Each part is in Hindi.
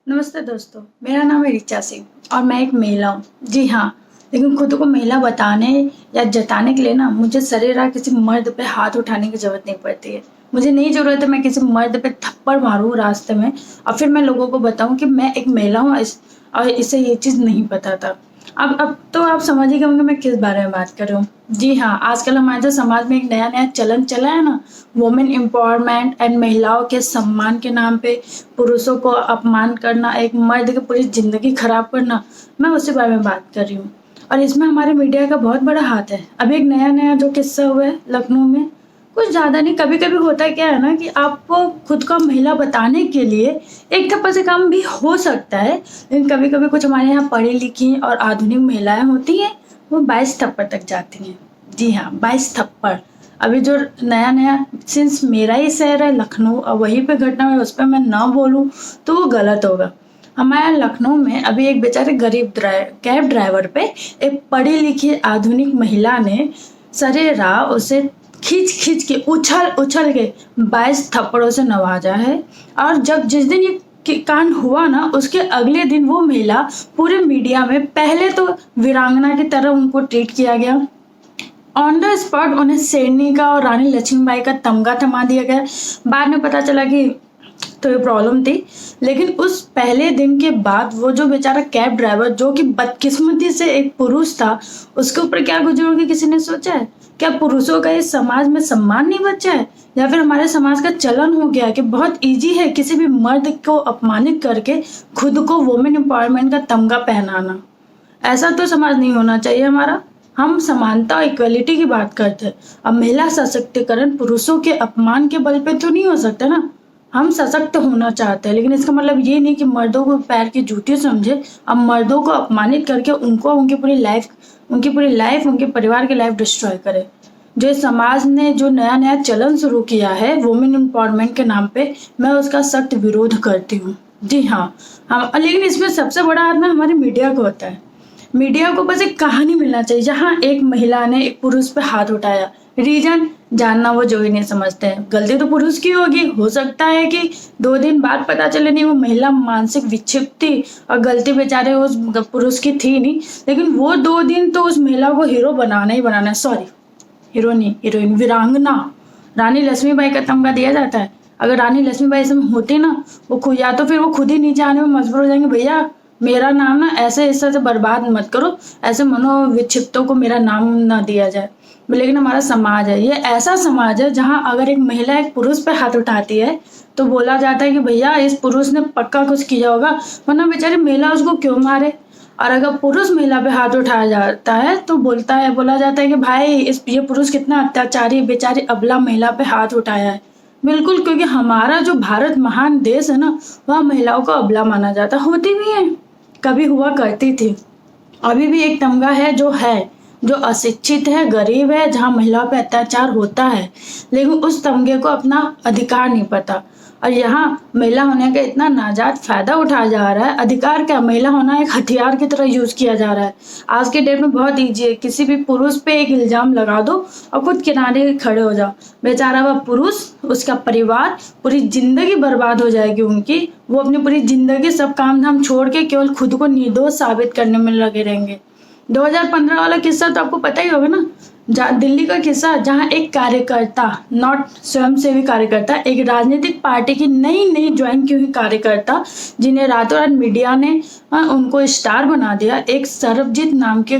नमस्ते दोस्तों, मेरा नाम है ऋचा सिंह और मैं एक महिला हूँ। जी हाँ, लेकिन खुद को महिला बताने या जताने के लिए ना मुझे सरेराह किसी मर्द पे हाथ उठाने की ज़रूरत नहीं पड़ती है। मुझे नहीं ज़रूरत है मैं किसी मर्द पे थप्पड़ मारूँ रास्ते में और फिर मैं लोगों को बताऊँ कि मैं एक महिला हूँ और इसे ये चीज़ नहीं पता था। अब तो आप समझ ही गए होंगे मैं किस बारे में बात कर रही हूँ। जी हाँ, आजकल हमारे जो समाज में एक नया-नया चलन चला है ना, वुमेन एम्पावरमेंट एंड महिलाओं के सम्मान के नाम पे पुरुषों को अपमान करना, एक मर्द की पूरी ज़िंदगी खराब करना, मैं उसी बारे में बात कर रही हूँ। और इसमें हमारे मीडिया का बहुत बड़ा हाथ है। अभी एक नया-नया जो किस्सा हुआ है लखनऊ में, कुछ ज़्यादा नहीं, कभी-कभी होता क्या है ना कि आपको खुद को महिला बताने के लिए एक थप्पड़ से काम भी हो सकता है, लेकिन कभी-कभी कुछ हमारे यहाँ पढ़ी-लिखी और आधुनिक महिलाएँ होती हैं, वो 22 थप्पड़ तक जाती हैं। जी हाँ, 22 थप्पड़। अभी जो नया-नया सिंस मेरा ही शहर है लखनऊ और वहीं पे घटना हुई उस पे मैं ना बोलूँ तो वो गलत होगा। हमारे यहाँ लखनऊ में अभी एक बेचारे गरीब कैब ड्राइवर पे एक पढ़ी-लिखी आधुनिक महिला ने सरेराह उसे खींच-खींच के उछल-उछल के 22 थप्पड़ों से नवाजा है। और जिस दिन ये कांड हुआ ना उसके अगले दिन वो महिला पूरे मीडिया में पहले तो वीरांगना की तरह उनको ट्रीट किया गया, ऑन द स्पॉट उन्हें शेरनी का और रानी लक्ष्मीबाई का तमगा थमा दिया गया। बाद में पता चला कि तो ये प्रॉब्लम थी, लेकिन उस पहले दिन के बाद वो जो बेचारा कैब ड्राइवर जो कि बदकिस्मती से एक पुरुष था, उसके ऊपर क्या गुजरोगे किसी ने सोचा है? क्या पुरुषों का इस समाज में सम्मान नहीं बचा है? या फिर हमारे समाज का चलन हो गया कि बहुत ईजी है किसी भी मर्द को अपमानित करके खुद को वुमेन एम्पावरमेंट का तमगा पहनाना? ऐसा तो समाज नहीं होना चाहिए हमारा। हम समानता और इक्वलिटी की बात करते हैं। अब महिला सशक्तिकरण पुरुषों के अपमान के बल पे तो नहीं हो सकता ना। हम सशक्त होना चाहते हैं, लेकिन इसका मतलब ये नहीं कि मर्दों को पैर की जूती समझे। अब मर्दों को अपमानित करके उनकी पूरी लाइफ, उनके परिवार की लाइफ डिस्ट्रॉय करे। जो समाज ने जो नया-नया चलन शुरू किया है वुमेन एम्पावरमेंट के नाम पे, मैं उसका सख्त विरोध करती हूँ। जी हाँ, लेकिन इसमें सबसे बड़ा हाथ ना हमारे मीडिया को होता है। मीडिया को बस एक कहानी मिलना चाहिए जहाँ एक महिला ने एक पुरुष पे हाथ उठाया, रीजन जानना वो जो ही नहीं समझते हैं। गलती तो पुरुष की होगी, हो सकता है कि 2 दिन बाद पता चले नहीं वो महिला मानसिक विक्षिप्त थी और गलती बेचारे उस पुरुष की थी नहीं, लेकिन वो 2 दिन तो उस महिला को हीरो बनाना ही बनाना है। सॉरी, हीरो नहीं, हीरोइन, वीरांगना, रानी लक्ष्मीबाई का तमगा दिया जाता है। अगर रानी लक्ष्मीबाई इसमें होती ना, वो या तो फिर वो खुद ही नीचे आने में मजबूर हो जाएंगे, भैया मेरा नाम ना ऐसे इस तरह से बर्बाद मत करो, ऐसे मनोविक्षिप्तों को मेरा नाम ना दिया जाए। लेकिन हमारा समाज है, ये ऐसा समाज है जहाँ अगर एक महिला एक पुरुष पे हाथ उठाती है तो बोला जाता है कि भैया इस पुरुष ने पक्का कुछ किया होगा, वरना बेचारी महिला उसको क्यों मारे। और अगर पुरुष महिला पे हाथ उठाया जाता है तो बोला जाता है कि भाई ये पुरुष कितना अत्याचारी, बेचारी अबला महिला पे हाथ उठाया है। बिल्कुल, क्योंकि हमारा जो भारत महान देश है ना, वहाँ महिलाओं को अबला माना जाता, होती भी है, कभी हुआ करती थी। अभी भी एक तमगा है जो अशिक्षित है, गरीब है, जहाँ महिलाओं पे अत्याचार होता है, लेकिन उस तमगे को अपना अधिकार नहीं पता। और यहाँ महिला होने का इतना नाजायज फायदा उठाया जा रहा है। अधिकार क्या, महिला होना एक हथियार की तरह यूज किया जा रहा है। आज के डेट में बहुत ईजी है, किसी भी पुरुष पे एक इल्जाम लगा दो और खुद किनारे खड़े हो जाओ। बेचारा वह पुरुष, उसका परिवार, पूरी जिंदगी बर्बाद हो जाएगी उनकी। वो अपनी पूरी जिंदगी सब काम धाम छोड़ के केवल खुद को निर्दोष साबित करने में लगे रहेंगे। 2015 वाला किस्सा तो आपको पता ही होगा ना, दिल्ली का किस्सा, जहां एक कार्यकर्ता, नॉट स्वयंसेवी कार्यकर्ता, एक राजनीतिक पार्टी की नई ज्वाइन की हुई कार्यकर्ता, जिन्हें रातों रात मीडिया ने उनको स्टार बना दिया, एक सरबजीत नाम के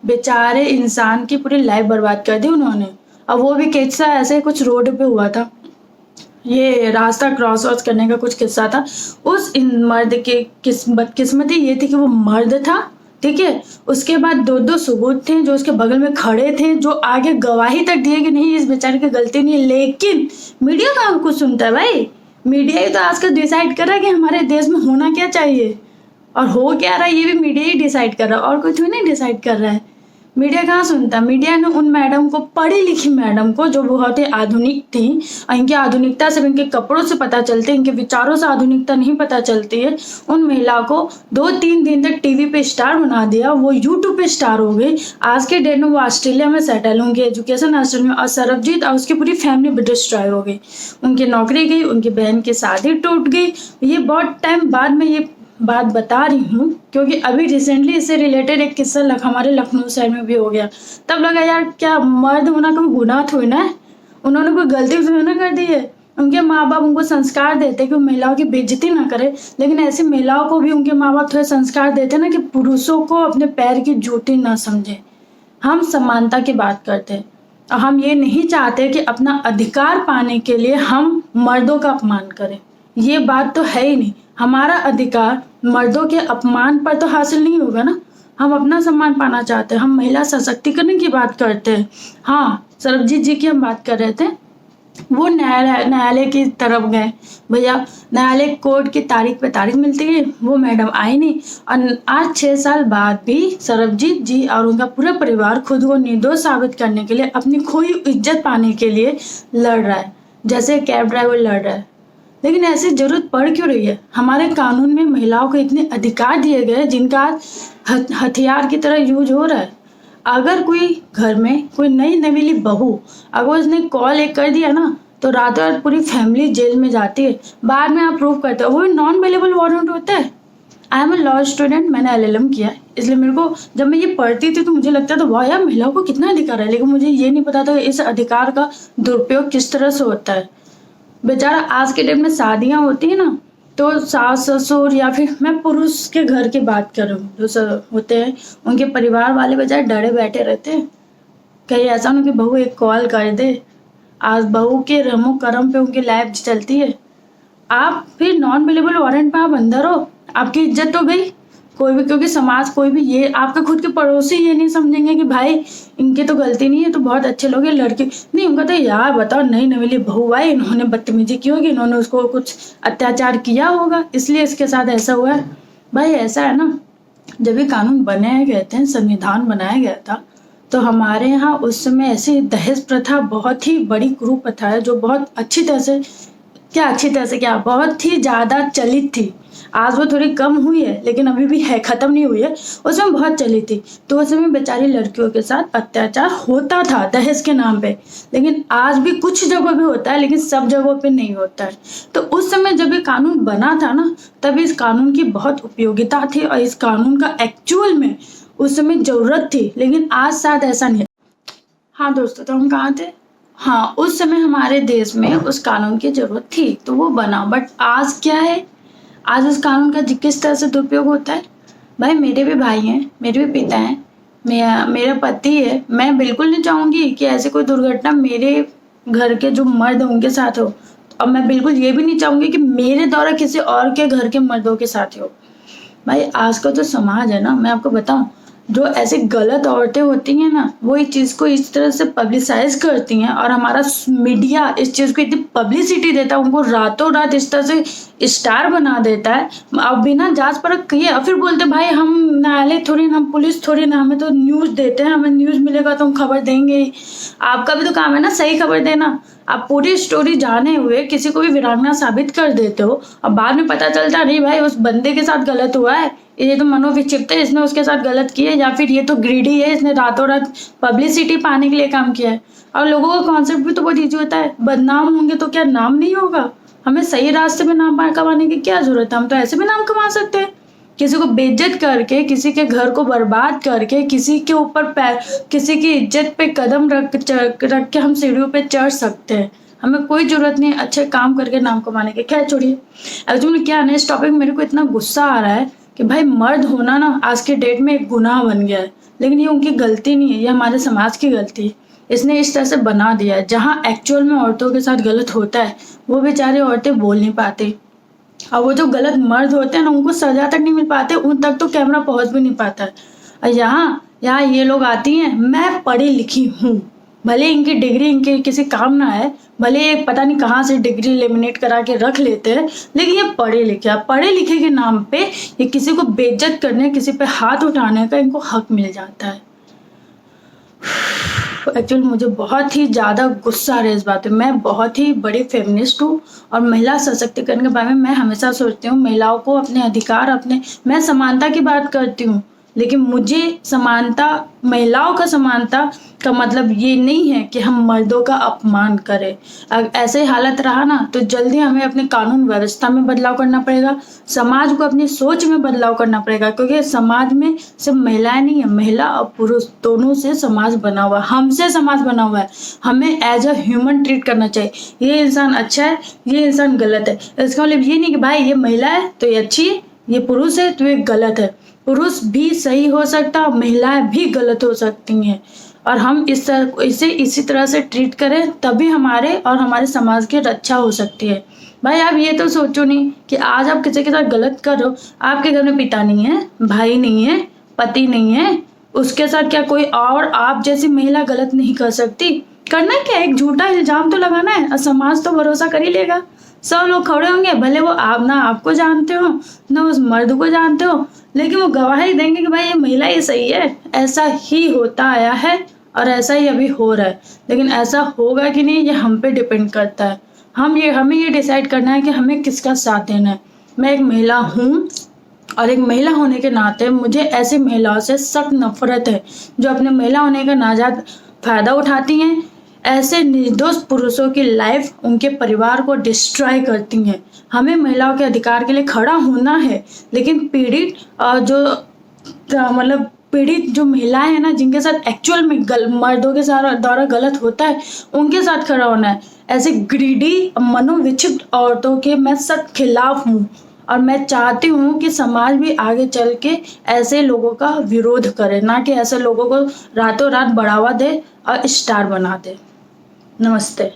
बेचारे इंसान की पूरी लाइफ बर्बाद कर दी उन्होंने। अब वो भी किस्सा ऐसे कुछ रोड पे हुआ था, ये रास्ता क्रॉस करने का कुछ किस्सा था। उस मर्द की बदकिस्मती ये थी कि वो मर्द था, ठीक है। उसके बाद 2 सबूत थे जो उसके बगल में खड़े थे, जो आगे गवाही तक दिए कि नहीं इस बेचारे की गलती नहीं है, लेकिन मीडिया कहाँ कुछ सुनता है भाई। मीडिया ही तो आज का डिसाइड कर रहा है कि हमारे देश में होना क्या चाहिए और हो क्या रहा है, ये भी मीडिया ही डिसाइड कर रहा है और कोई थोड़ी नहीं डिसाइड कर रहा है। मीडिया कहाँ सुनता है। मीडिया ने उन मैडम को, पढ़ी लिखी मैडम को, जो बहुत ही आधुनिक थी, इनकी आधुनिकता सिर्फ इनके कपड़ों से पता चलती है, इनके विचारों से आधुनिकता नहीं पता चलती है, उन महिला को 2-3 दिन तक टीवी पे स्टार बना दिया। वो यूट्यूब पे स्टार हो गई। आज के डेट में वो ऑस्ट्रेलिया में सेटल होंगे, एजुकेशन हासिल में, और सरबजीत और उसकी पूरी फैमिली भी डिस्ट्रॉय हो गई। उनकी नौकरी गई, उनकी बहन की शादी टूट गई। ये बहुत टाइम बाद में ये बात बता रही हूँ क्योंकि अभी रिसेंटली इससे रिलेटेड एक किस्सा हमारे लखनऊ शहर में भी हो गया। तब लगा यार क्या मर्द होना कोई गुनाह थोड़ी ना है, उन्होंने कोई गलती थोड़ी ना कर दी है। उनके माँ बाप उनको संस्कार देते कि वो महिलाओं की बेइज्जती ना करे, लेकिन ऐसी महिलाओं को भी उनके माँ बाप थोड़े संस्कार देते ना कि पुरुषों को अपने पैर की जूती ना समझे। हम समानता की बात करते हैं और हम ये नहीं चाहते कि अपना अधिकार पाने के लिए हम मर्दों का अपमान करें। ये बात तो है ही नहीं। हमारा अधिकार मर्दों के अपमान पर तो हासिल नहीं होगा ना। हम अपना सम्मान पाना चाहते हैं, हम महिला सशक्तिकरण की बात करते हैं। हाँ, सरबजीत जी की हम बात कर रहे थे। वो न्यायालय की तरफ गए, भैया न्यायालय कोर्ट की तारीख पे तारीख मिलती है, वो मैडम आई नहीं और आज 6 साल बाद भी सरबजीत जी और उनका पूरा परिवार खुद को निर्दोष साबित करने के लिए अपनी खोई इज्जत पाने के लिए लड़ रहा है, जैसे कैब ड्राइवर लड़ रहा है। लेकिन ऐसी जरूरत पड़ क्यों रही है? हमारे कानून में महिलाओं को इतने अधिकार दिए गए जिनका हथियार की तरह यूज हो रहा है। अगर कोई घर में कोई नई नवेली बहू अगर उसने कॉल एक कर दिया ना तो रातों रात पूरी फैमिली जेल में जाती है। बाद में आप प्रूव करते हो, वो नॉन अवेलेबल वारंट होता है। I am a law student, मैंने LLM किया है, इसलिए मेरे को जब मैं ये पढ़ती थी तो मुझे लगता था वाह यार महिलाओं को कितना अधिकार है, लेकिन मुझे ये नहीं पता था इस अधिकार का दुरुपयोग किस तरह से होता है। बेचारा आज के टाइम में शादियां होती है ना तो सास ससुर या फिर मैं पुरुष के घर की बात कर रही हूँ, जो होते हैं उनके परिवार वाले बेचारे डरे बैठे रहते हैं कहीं ऐसा ना कि बहू एक कॉल कर दे। आज बहू के रमो करम पे उनकी लाइफ चलती है। आप फिर नॉन अवेलेबल वारंट में आप अंदर हो, आपकी इज्जत तो गई। कोई भी, क्योंकि समाज कोई भी, ये आपके खुद के पड़ोसी ये नहीं समझेंगे कि भाई इनकी तो गलती नहीं है, तो बहुत अच्छे लोग हैं, लड़के नहीं। उनका तो यार बताओ नई नवेली बहू आई, इन्होंने बदतमीजी की होगी, इन्होंने उसको कुछ अत्याचार किया होगा इसलिए इसके साथ ऐसा हुआ है। भाई ऐसा है ना, जब ये कानून बनाए गए थे, संविधान बनाया गया था, तो हमारे यहाँ उस समय ऐसी दहेज प्रथा बहुत ही बड़ी कुप्रथा है जो बहुत अच्छी तरह से क्या बहुत ही ज्यादा चलित थी। आज वो थोड़ी कम हुई है लेकिन अभी भी है, खत्म नहीं हुई है। उसमें बहुत चली थी, तो उस समय बेचारी लड़कियों के साथ अत्याचार होता था दहेज के नाम पे। लेकिन आज भी कुछ जगह पे होता है लेकिन सब जगहों पे नहीं होता है। तो उस समय जब ये कानून बना था ना, तब इस कानून की बहुत उपयोगिता थी और इस कानून का एक्चुअल में उस समय जरूरत थी, लेकिन आज शायद ऐसा नहीं। हाँ दोस्तों, तो हम कहाँ थे? हाँ, उस समय हमारे देश में उस कानून की जरूरत थी तो वो बना। बट आज क्या है, आज उस कानून का किस तरह से दुरुपयोग होता है। भाई मेरे भी भाई हैं, मेरे भी पिता हैं, मेरा पति है। मैं बिल्कुल नहीं चाहूंगी कि ऐसे कोई दुर्घटना मेरे घर के जो मर्द उनके साथ हो, और मैं बिल्कुल ये भी नहीं चाहूंगी कि मेरे द्वारा किसी और के घर के मर्दों के साथ हो। भाई आज का जो समाज है ना, मैं आपको बताऊं, जो ऐसी गलत औरतें होती हैं ना, वो इस चीज को इस तरह से पब्लिसाइज करती हैं और हमारा मीडिया इस चीज को इतनी पब्लिसिटी देता है, उनको रातों रात इस तरह से स्टार बना देता है। अब बिना जांच परख किए और फिर बोलते भाई हम न्यायालय थोड़ी ना, हम पुलिस थोड़ी ना, हमें तो न्यूज देते हैं, हमें न्यूज मिलेगा तो हम खबर देंगे ही। आपका भी तो काम है ना सही खबर देना। आप पूरी स्टोरी जाने हुए किसी को भी वीरांगना साबित कर देते हो और बाद में पता चलता नहीं भाई उस बंदे के साथ गलत हुआ है, ये तो मनोविक्षिप्त है, इसने उसके साथ गलत किया है, या फिर ये तो ग्रीडी है, इसने रातों रात पब्लिसिटी पाने के लिए काम किया है। और लोगों का कॉन्सेप्ट भी तो बहुत ईजी होता है, बदनाम होंगे तो क्या नाम नहीं होगा? हमें सही रास्ते में नाम कमाने की क्या जरूरत है? हम तो ऐसे भी नाम कमा सकते हैं। किसी को बेइज्जत करके, किसी के घर को बर्बाद करके, किसी के ऊपर पैर, किसी की इज्जत पे कदम रख के हम सीढ़ियों पे चढ़ सकते हैं। हमें कोई जरूरत नहीं अच्छे काम करके नाम कमाने के। खैर छोड़िए, एक्चुअली क्या है ना, इस टॉपिक में मेरे को इतना गुस्सा आ रहा है कि भाई मर्द होना ना आज के डेट में एक गुनाह बन गया है। लेकिन ये उनकी गलती नहीं है, ये हमारे समाज की गलती है। इसने इस तरह से बना दिया है, जहाँ एक्चुअल में औरतों के साथ गलत होता है वो बेचारे औरतें बोल नहीं पाती, और वो जो गलत मर्द होते हैं ना उनको सजा तक नहीं मिल पाते, उन तक तो कैमरा पहुंच भी नहीं पाता है। और यहाँ ये लोग आती हैं, मैं पढ़ी लिखी हूँ, भले इनकी डिग्री इनके किसी काम ना है, भले पता नहीं कहाँ से डिग्री लेमिनेट करा के रख लेते हैं, लेकिन ये पढ़े लिखे के नाम पे ये किसी को बेइज्जत करने, किसी पे हाथ उठाने का इनको हक मिल जाता है। एक्चुअली मुझे बहुत ही ज़्यादा गुस्सा आ रहा है इस बात पे। मैं बहुत ही बड़ी फेमिनिस्ट हूँ और महिला सशक्तिकरण के बारे में मैं हमेशा सोचती हूँ, महिलाओं को अपने अधिकार, मैं समानता की बात करती हूँ। लेकिन मुझे समानता, महिलाओं का समानता का मतलब ये नहीं है कि हम मर्दों का अपमान करें। अगर ऐसे हालत रहा ना तो जल्दी हमें अपने कानून व्यवस्था में बदलाव करना पड़ेगा, समाज को अपनी सोच में बदलाव करना पड़ेगा, क्योंकि समाज में सिर्फ महिलाएं नहीं है, महिला और पुरुष दोनों से समाज बना हुआ है, हमसे समाज बना हुआ है। हमें एज अ ह्यूमन ट्रीट करना चाहिए। ये इंसान अच्छा है, ये इंसान गलत है, इसका मतलब ये नहीं कि भाई ये महिला है तो ये अच्छी है, ये पुरुष है तो ये गलत है। पुरुष भी सही हो सकता, महिलाएं भी गलत हो सकती हैं, और हम इसे इसी तरह से ट्रीट करें तभी हमारे और हमारे समाज की रक्षा हो सकती है। भाई आप ये तो सोचो नहीं कि आज आप किसी के साथ गलत कर रहे हो, आपके घर में पिता नहीं है, भाई नहीं है, पति नहीं है, उसके साथ क्या कोई और आप जैसी महिला गलत नहीं कर सकती? करना क्या, एक झूठा इल्जाम तो लगाना है और समाज तो भरोसा कर ही लेगा। सब लोग खड़े होंगे, भले वो आप ना आपको जानते हो ना उस मर्द को जानते हो, लेकिन वो गवाही देंगे कि भाई ये महिला ही सही है। ऐसा ही होता आया है और ऐसा ही अभी हो रहा है, लेकिन ऐसा होगा कि नहीं ये हम पे डिपेंड करता है। हमें ये डिसाइड करना है कि हमें किसका साथ देना है। मैं एक महिला हूँ और एक महिला होने के नाते मुझे ऐसी महिलाओं से सख्त नफरत है जो अपने महिला होने का नाजायज फायदा उठाती हैं, ऐसे निर्दोष पुरुषों की लाइफ, उनके परिवार को डिस्ट्रॉय करती हैं। हमें महिलाओं के अधिकार के लिए खड़ा होना है, लेकिन पीड़ित मतलब पीड़ित जो महिलाएं हैं ना, जिनके साथ एक्चुअल में मर्दों के साथ द्वारा गलत होता है, उनके साथ खड़ा होना है। ऐसे ग्रीडी मनोविक्षिप्त औरतों के मैं सख्त खिलाफ हूँ और मैं चाहती हूँ कि समाज भी आगे चल के ऐसे लोगों का विरोध करे, ना कि ऐसे लोगों को रातों रात बढ़ावा दे और स्टार बना दे। नमस्ते।